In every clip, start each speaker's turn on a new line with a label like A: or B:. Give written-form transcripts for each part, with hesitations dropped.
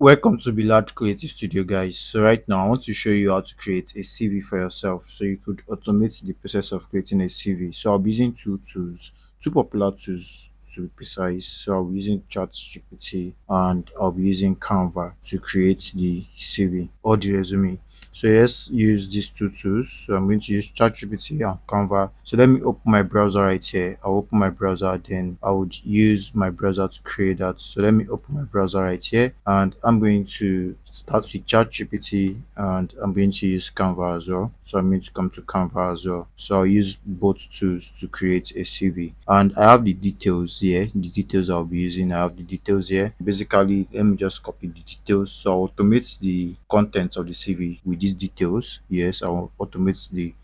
A: Welcome to Bilad Creative Studio, guys. So right now I want to show you how to create a CV for yourself so you could automate the process of creating a CV. So I'll be using two tools, two popular tools to be precise. So I'll be using ChatGPT and I'll be using Canva to create the CV or the resume. So let's use these two tools. So I'm going to use ChatGPT and Canva. So let me open my browser right here. I'll open my browser, then I would use my browser to create that. So let me open my browser right here, and I'm going to start with ChatGPT and I'm going to use Canva as well. So I'm going to come to Canva as well. So I'll use both tools to create a CV. And I have the details here, the details I'll be using. I have the details here. Basically, let me just copy the details. So I'll automate the content of the CV with these details. Yes, I'll automate the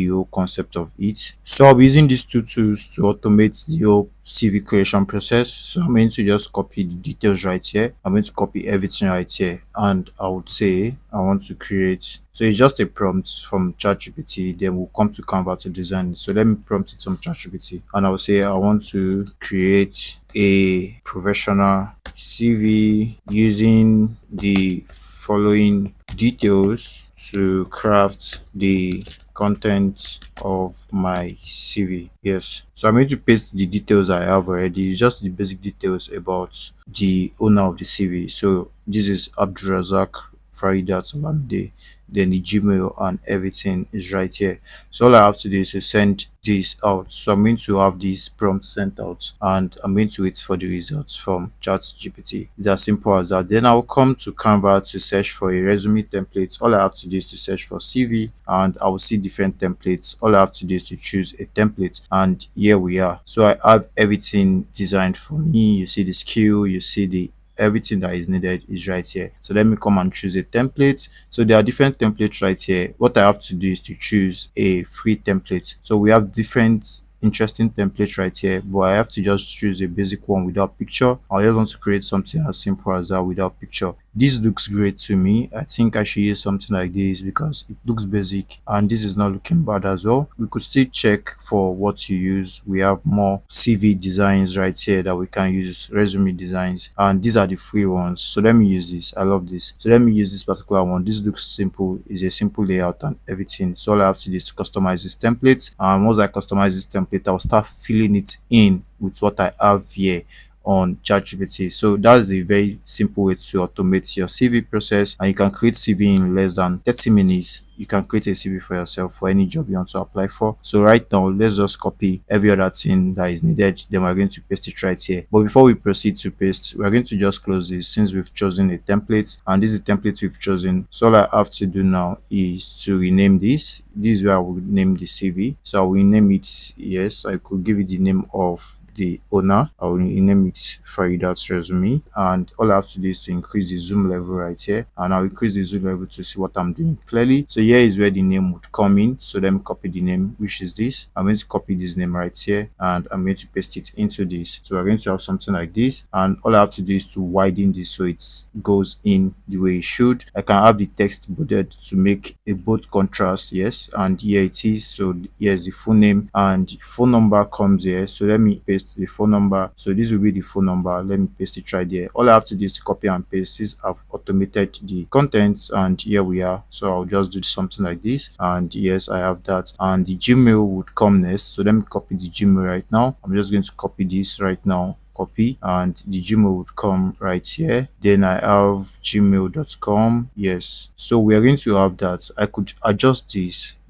A: whole concept of it. So I'll be using these two tools to automate the whole CV creation process. So I'm going to just copy the details right here. I'm going to copy everything right here, and I would say I want to create. So it's just a prompt from ChatGPT. Then we'll come to Canva to design it. So let me prompt it from ChatGPT, and I'll say I want to create a professional CV using the following details to craft the content of my CV. Yes. So I'm going to paste the details I have already. It's just the basic details about the owner of the CV. So this is Abdurazak Faridat Olamide. Then the Gmail and everything is right here. So all I have to do is to send this out. So I'm going to have this prompt sent out and I'm going to wait for the results from ChatGPT. It's as simple as that. Then I'll come to Canva to search for a resume template. All I have to do is to search for CV and I will see different templates. All I have to do is to choose a template, and here we are. So I have everything designed for me. You see the skill, you see the everything that is needed is right here. So let me come and choose a template. So there are different templates right here. What I have to do is to choose a free template. So we have different interesting templates right here, but I have to just choose a basic one without picture. I just want to create something as simple as that without picture. This looks great to me. I think I should use something like this because it looks basic and this is not looking bad as well. We could still check for what you use. We have more CV designs right here that we can use, resume designs, and these are the free ones. So let me use this. I love this. So let me use this particular one. This looks simple. It's a simple layout and everything. So all I have to do is customize this template, and once I customize this template, I'll start filling it in with what I have here on ChatGPT. So that's a very simple way to automate your CV process, and you can create CV in less than 30 minutes. You can create a CV for yourself for any job you want to apply for. So right now, let's just copy every other thing that is needed. Then we're going to paste it right here. But before we proceed to paste, we're going to just close this since we've chosen a template, and this is the template we've chosen. So all I have to do now is to rename this. This is where I will name the CV. So I will name it, yes, I could give it the name of the owner. I will name it Faridat's resume, and all I have to do is to increase the zoom level right here, and I'll increase the zoom level to see what I'm doing clearly. So here is where the name would come in. So let me copy the name, which is this. I'm going to copy this name right here and I'm going to paste it into this. So we're going to have something like this, and all I have to do is to widen this so it goes in the way it should. I can have the text bolded to make a bold contrast, yes, and here it is. So here's the full name and phone number comes here. So let me paste the phone number. So this will be the phone number. Let me paste it right there. All I have to do is to copy and paste this. I've automated the contents, and here we are. So I'll just do something like this, and yes, I have that, and the Gmail would come next. So let me copy the Gmail right now. I'm just going to copy this right now, copy, and the Gmail would come right here. Then I have gmail.com. Yes, so we are going to have that. I could adjust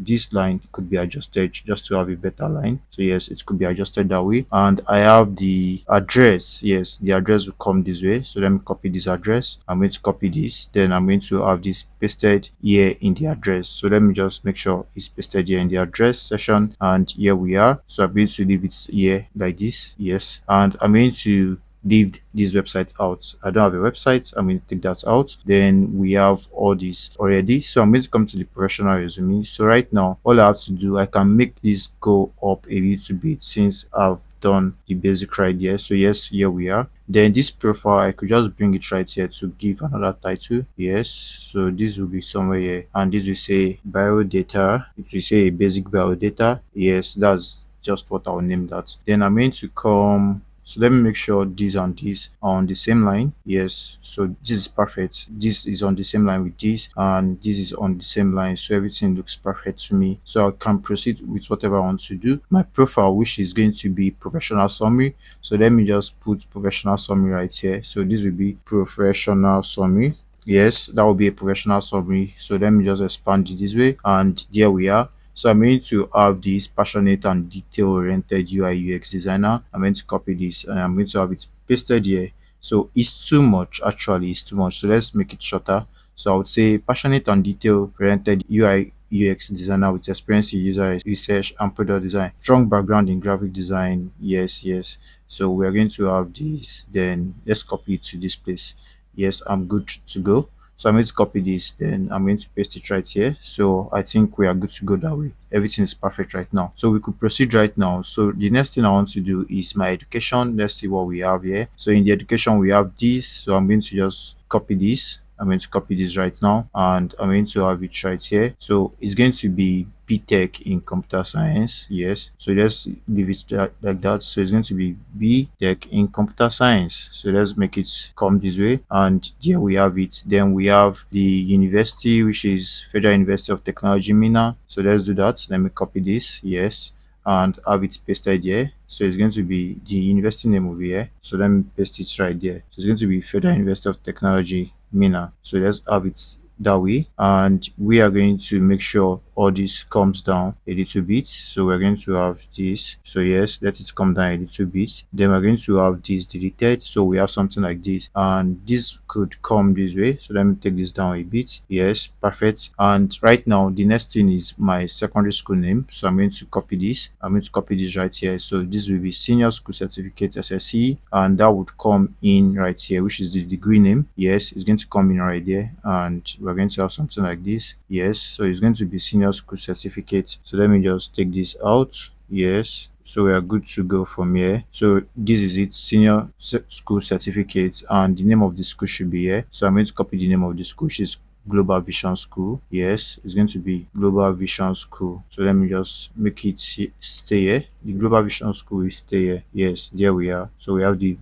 A: this line could be adjusted just to have a better line. So yes, it could be adjusted that way. And I have the address. Yes, the address will come this way. So let me copy this address. I'm going to copy this, then I'm going to have this pasted here in the address. So let me just make sure it's pasted here in the address section, and here we are. So I'm going to leave it here like this. Yes, and I'm going to leave this website out. I don't have a website. I'm going to take that out. Then we have all this already. So I'm going to come to the professional resume. So right now, all I have to do, I can make this go up a little bit since I've done the basic right here. So yes, here we are. Then this profile, I could just bring it right here to give another title. Yes, so this will be somewhere here, and this will say biodata. It will say basic biodata. Yes, that's just what I'll name that. Then I'm going to come So let me make sure this and this are on the same line. Yes, so this is perfect. This is on the same line with this, and this is on the same line. So everything looks perfect to me. So I can proceed with whatever I want to do. My profile, which is going to be professional summary. So let me just put professional summary right here. So this will be professional summary. Yes, that will be a professional summary. So let me just expand it this way, and there we are. So I'm going to have this passionate and detail-oriented UI UX designer. I'm going to copy this and I'm going to have it pasted here. So it's too much, actually, it's too much. So let's make it shorter. So I would say passionate and detail-oriented UI UX designer with experience in user research and product design. Strong background in graphic design. Yes, yes. So we're going to have this. Then let's copy it to this place. Yes, I'm good to go. So I'm going to copy this, then I'm going to paste it right here. So I think we are good to go that way. Everything is perfect right now. So we could proceed right now. So the next thing I want to do is my education. Let's see what we have here. So in the education, we have this. So I'm going to just copy this. I'm going to copy this right now, and I'm going to have it right here. So it's going to be B-Tech in computer science. Yes. So let's leave it like that. So it's going to be B-Tech in computer science. So let's make it come this way. And here we have it. Then we have the university, which is Federal University of Technology, Mina. So let's do that. Let me copy this. Yes. And have it pasted here. So it's going to be the university name over here. So let me paste it right there. So it's going to be Federal University of Technology, Mina. So let's have it that way, and we are going to make sure all this comes down a little bit. So we're going to have this. So yes, let it come down a little bit. Then we're going to have this deleted. So we have something like this, and this could come this way. So let me take this down a bit. Yes, perfect. And right now the next thing is my secondary school name. So I'm going to copy this. I'm going to copy this right here. So this will be senior school certificate SSC, and that would come in right here, which is the degree name. Yes, it's going to come in right there, and we're going to have something like this. Yes, so it's going to be senior school certificate. So let me just take this out. Yes, so we are good to go from here. So this is it, senior school certificate, and the name of the school should be here. So I'm going to copy the name of the school, which is Global Vision School. Yes, it's going to be Global Vision School. So let me just make it stay here. The Global Vision School will stay here. Yes, there we are. So we have the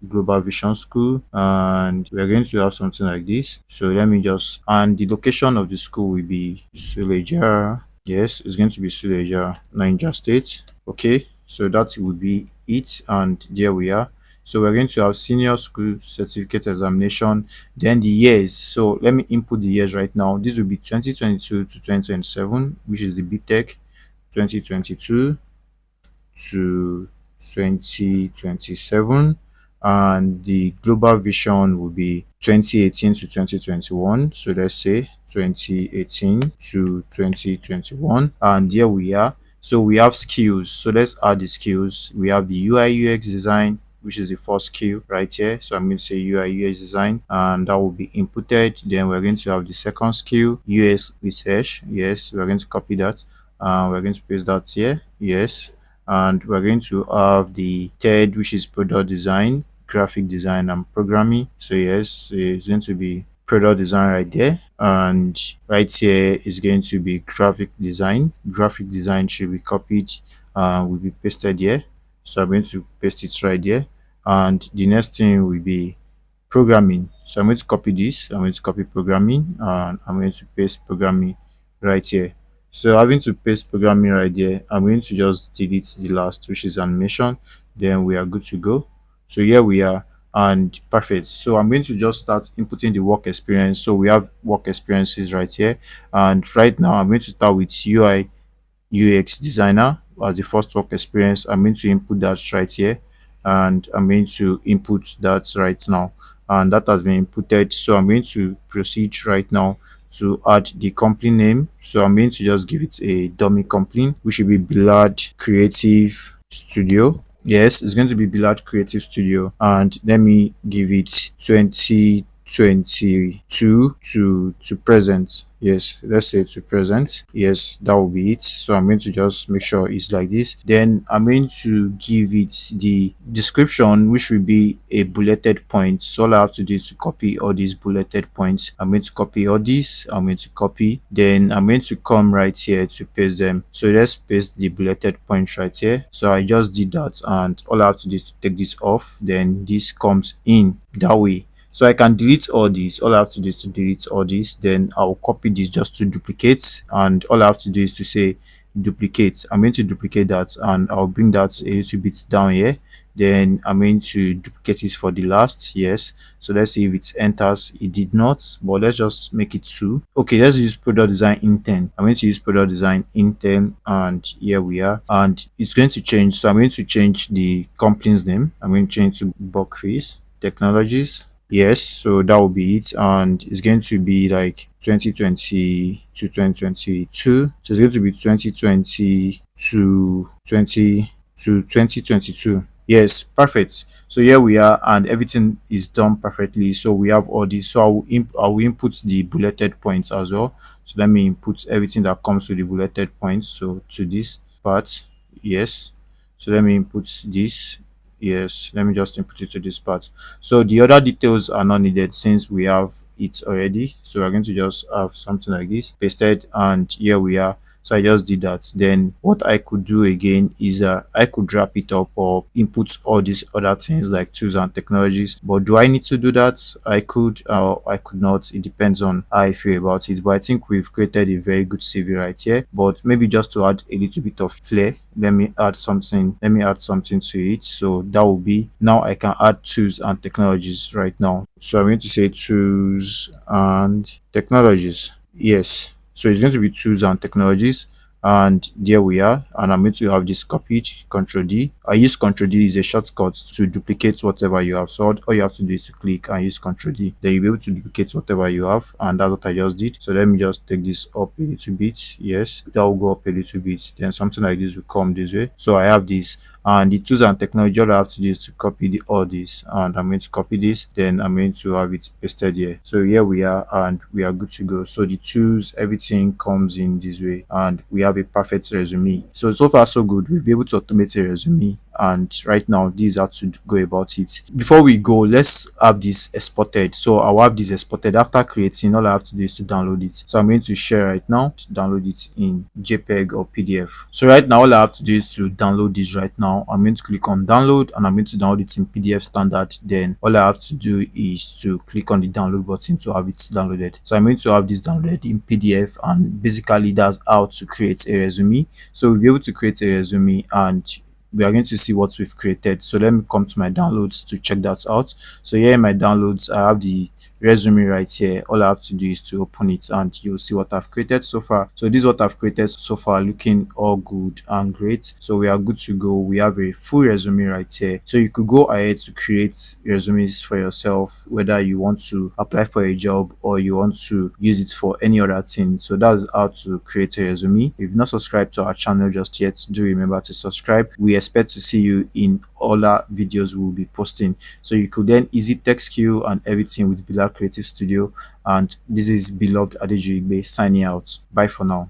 A: Global Vision School, and we're going to have something like this. So let me just, and the location of the school will be Suleja. Yes, it's going to be Suleja, Niger State. Okay, so that will be it, and there we are. So we're going to have senior school certificate examination, then the years. So let me input the years right now. This will be 2022 to 2027, which is the BTech. 2022 to 2027, and the global vision will be 2018 to 2021. So let's say 2018 to 2021, and here we are. So we have skills. So let's add the skills. We have the UI UX design, which is the first skill right here. So I'm going to say UI UX design, and that will be inputted. Then we're going to have the second skill, US research. Yes, we're going to copy that. We're going to paste that here. Yes, and we're going to have the third, which is product design, graphic design, and programming. So yes, it's going to be product design right there, and right here is going to be graphic design. Graphic design should be copied and will be pasted here. So I'm going to paste it right there, and the next thing will be programming. So I'm going to copy this. I'm going to copy programming, and I'm going to paste programming right here. So having to paste programming right there, I'm going to just delete the last, which is animation. Then we are good to go. So here we are, and perfect. So I'm going to just start inputting the work experience. So we have work experiences right here, and right now I'm going to start with UI UX designer as the first work experience. I'm going to input that right here, and I'm going to input that right now, and that has been inputted. So I'm going to proceed right now to add the company name. So I'm going to just give it a dummy company, which will be Billard Creative Studio. Yes, it's going to be Billard Creative Studio, and let me give it 20 2022 to present. Yes, let's say to present. Yes, that will be it. So I'm going to just make sure it's like this. Then I'm going to give it the description, which will be a bulleted point. So all I have to do is to copy all these bulleted points. I'm going to copy all these. I'm going to copy. Then I'm going to come right here to paste them. So let's paste the bulleted points right here. So I just did that, and all I have to do is to take this off. Then this comes in that way. So I can delete all these. All I have to do is to delete all these. Then I'll copy this just to duplicate. And all I have to do is to say duplicate. I'm going to duplicate that, and I'll bring that a little bit down here. Then I'm going to duplicate it for the last. Yes. So let's see if it enters. It did not, but let's just make it 2. Okay, let's use product design in 10. I'm going to use product design in 10, and here we are. And it's going to change. So I'm going to change the company's name. I'm going to change to Buckface Technologies. Yes, so that will be it, and it's going to be like 2020 to 2022. So it's going to be 2020 to 2022. Yes, perfect. So here we are, and everything is done perfectly. So we have all this. So I will input the bulleted points as well. So let me input everything that comes with the bulleted points. So to this part, yes. So let me input this. Yes, let me just input it to this part. So the other details are not needed since we have it already. So we're going to just have something like this pasted, and here we are. So I just did that. Then what I could do again is that I could wrap it up or input all these other things like tools and technologies. But do I need to do that? I could, I could not. It depends on how I feel about it. But I think we've created a very good CV right here. But maybe just to add a little bit of flair, let me add something. Let me add something to it. So that will be, now I can add tools and technologies right now. So I'm going to say tools and technologies. Yes, so it's going to be tools and technologies, and there we are. And I'm going to have this copied. Control D. I use Control D is a shortcut to duplicate whatever you have. So all you have to do is to click and use Control D. Then you'll be able to duplicate whatever you have, and that's what I just did. So let me just take this up a little bit. Yes, that will go up a little bit. Then something like this will come this way. So I have this, and the tools and technology, all I have to do is to copy all this, and I'm going to copy this. Then I'm going to have it pasted here. So here we are, and we are good to go. So the tools, everything comes in this way, and we have a perfect resume. So far so good. We've been able to automate a resume, and right now this is how to go about it. Before we go, let's have this exported. So I'll have this exported. After creating, all I have to do is to download it. So I'm going to share right now to download it in JPEG or PDF. So right now all I have to do is to download this right now. I'm going to click on download, and I'm going to download it in PDF standard. Then all I have to do is to click on the download button to have it downloaded. So I'm going to have this downloaded in PDF, and basically that's how to create a resume. So we'll be able to create a resume, and we are going to see what we've created. So let me come to my downloads to check that out. So here in my downloads, I have the resume right here. All I have to do is to open it, and you'll see what I've created so far. So this is what I've created so far, looking all good and great. So we are good to go. We have a full resume right here. So you could go ahead to create resumes for yourself, whether you want to apply for a job or you want to use it for any other thing. So that's how to create a resume. If you've not subscribed to our channel just yet, do remember to subscribe. We expect to see you in all our videos we'll be posting. So you could then easy text skill and everything with Bilal Creative Studio. And this is beloved Adejuigbe signing out. Bye for now.